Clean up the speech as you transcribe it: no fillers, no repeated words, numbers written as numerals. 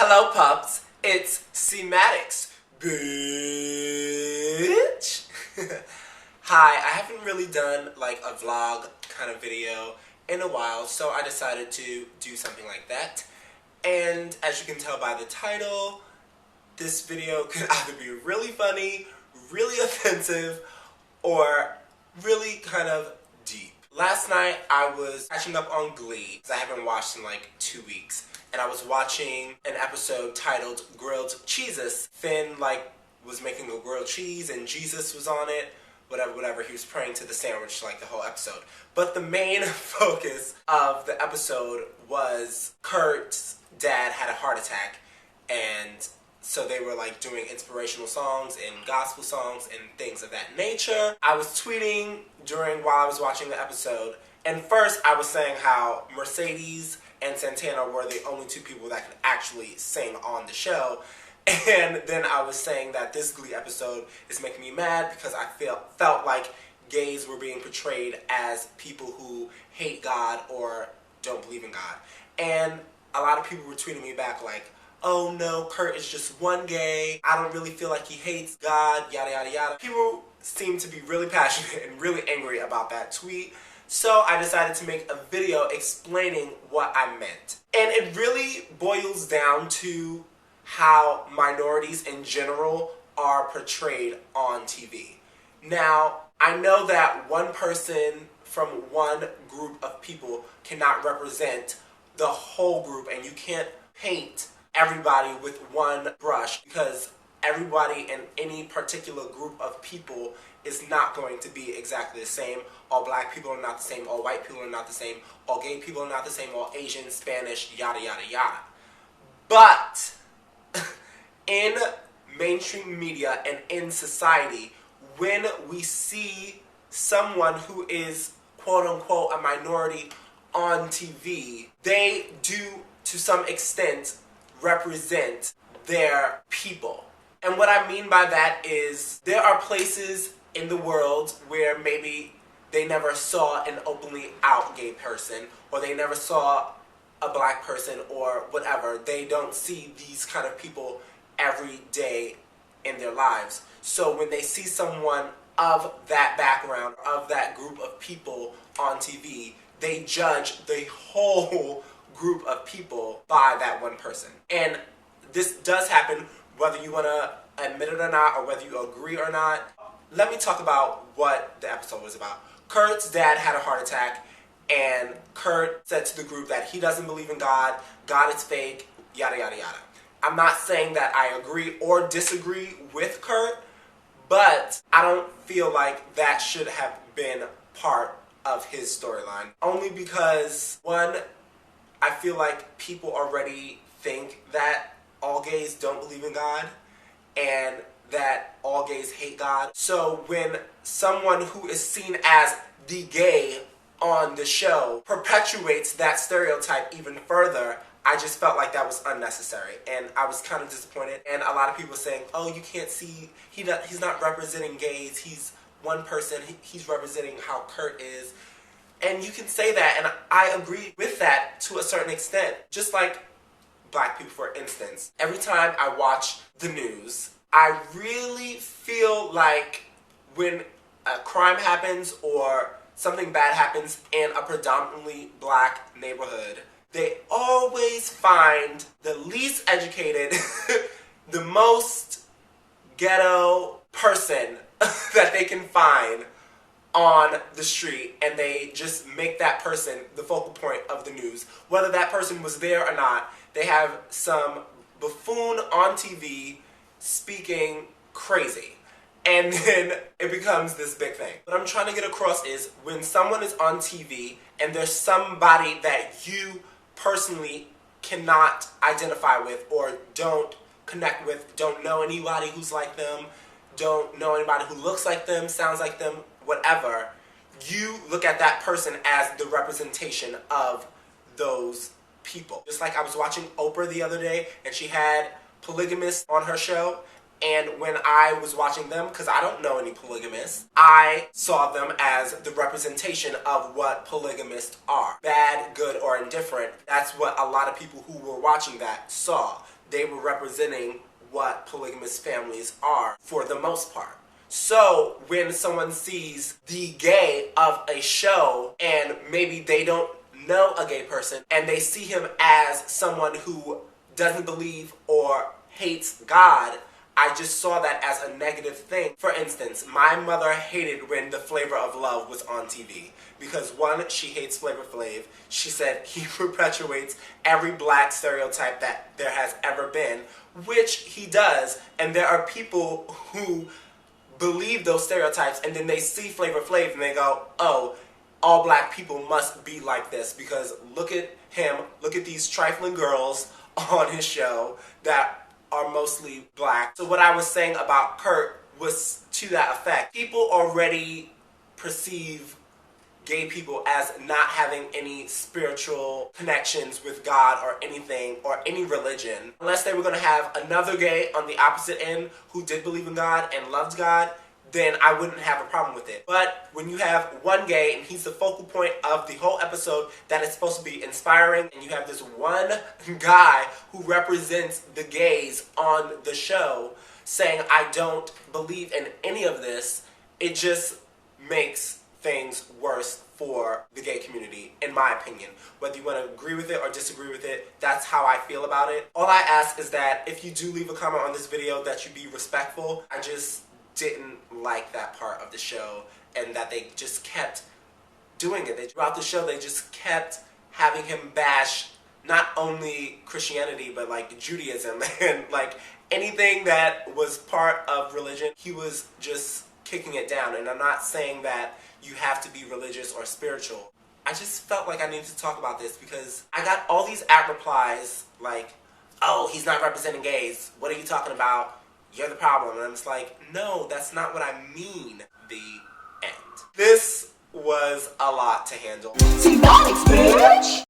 Hello pups, it's CMaddoxBiitch. Hi, I haven't really done like a vlog kind of video in a while, so I decided to do something like that. And as you can tell by the title, this video could either be really funny, really offensive, or really kind of deep. Last night I was catching up on Glee, because I haven't watched in like 2 weeks. And I was watching an episode titled Grilled Cheeses. Finn was making a grilled cheese and Jesus was on it. Whatever, he was praying to the sandwich like the whole episode. But the main focus of the episode was Kurt's dad had a heart attack, and so they were like doing inspirational songs and gospel songs and things of that nature. I was tweeting while I was watching the episode, and first I was saying how Mercedes and Santana were the only two people that could actually sing on the show. And then I was saying that this Glee episode is making me mad because I felt like gays were being portrayed as people who hate God or don't believe in God. And a lot of people were tweeting me back like, oh no, Kurt is just one gay. I don't really feel like he hates God, yada yada yada. People seem to be really passionate and really angry about that tweet. So I decided to make a video explaining what I meant. And it really boils down to how minorities in general are portrayed on TV. Now, I know that one person from one group of people cannot represent the whole group, and you can't paint everybody with one brush because everybody in any particular group of people is not going to be exactly the same. All black people are not the same, all white people are not the same, all gay people are not the same, all Asian, Spanish, yada yada yada. But in mainstream media and in society, when we see someone who is quote unquote a minority on TV, they do to some extent represent their people. And what I mean by that is there are places in the world where maybe they never saw an openly out gay person, or they never saw a black person, or whatever. They don't see these kind of people every day in their lives. So when they see someone of that background, of that group of people on TV, they judge the whole group of people by that one person. And this does happen whether you want to admit it or not, or whether you agree or not. Let me talk about what the episode was about. Kurt's dad had a heart attack, and Kurt said to the group that he doesn't believe in God, God is fake, yada yada yada. I'm not saying that I agree or disagree with Kurt, but I don't feel like that should have been part of his storyline. Only because, one, I feel like people already think that all gays don't believe in God and that all gays hate God. So when someone who is seen as the gay on the show perpetuates that stereotype even further, I just felt like that was unnecessary, and I was kind of disappointed. And a lot of people saying, oh, you can't see, he's not representing gays, he's one person, he's representing how Kurt is. And you can say that, and I agree with that to a certain extent. Just like black people, for instance. Every time I watch the news, I really feel like when a crime happens or something bad happens in a predominantly black neighborhood, they always find the least educated, the most ghetto person that they can find on the street, and they just make that person the focal point of the news. Whether that person was there or not, they have some buffoon on TV speaking crazy. And then it becomes this big thing. What I'm trying to get across is when someone is on TV and there's somebody that you personally cannot identify with or don't connect with, don't know anybody who's like them, don't know anybody who looks like them, sounds like them, whatever, you look at that person as the representation of those people. Just like I was watching Oprah the other day, and she had polygamists on her show, and when I was watching them, because I don't know any polygamists, I saw them as the representation of what polygamists are. Bad, good, or indifferent. That's what a lot of people who were watching that saw. they were representing what polygamous families are for the most part. So when someone sees the gay of a show and maybe they don't know a gay person and they see him as someone who doesn't believe or hates God, I just saw that as a negative thing. For instance, my mother hated when The Flavor of Love was on TV because, one, she hates Flavor Flav. She said he perpetuates every black stereotype that there has ever been, which he does, and there are people who believe those stereotypes and then they see Flavor Flav and they go, oh, all black people must be like this because look at him, look at these trifling girls on his show that are mostly black. So what I was saying about Kurt was to that effect. People already perceive gay people as not having any spiritual connections with God or anything or any religion. Unless they were going to have another gay on the opposite end who did believe in God and loved God, then I wouldn't have a problem with it. But when you have one gay and he's the focal point of the whole episode that is supposed to be inspiring, and you have this one guy who represents the gays on the show saying, I don't believe in any of this, it just makes things worse for the gay community, in my opinion. Whether you want to agree with it or disagree with it, that's how I feel about it. All I ask is that if you do leave a comment on this video that you be respectful. I just didn't like that part of the show and that they just kept doing it. Throughout the show, they just kept having him bash not only Christianity, but like Judaism and like anything that was part of religion. He was just kicking it down. And I'm not saying that you have to be religious or spiritual. I just felt like I needed to talk about this because I got all these replies like, oh, he's not representing gays. What are you talking about? You're the problem. And I'm just like, no, that's not what I mean. The end. This was a lot to handle. CMaddoxBiitch!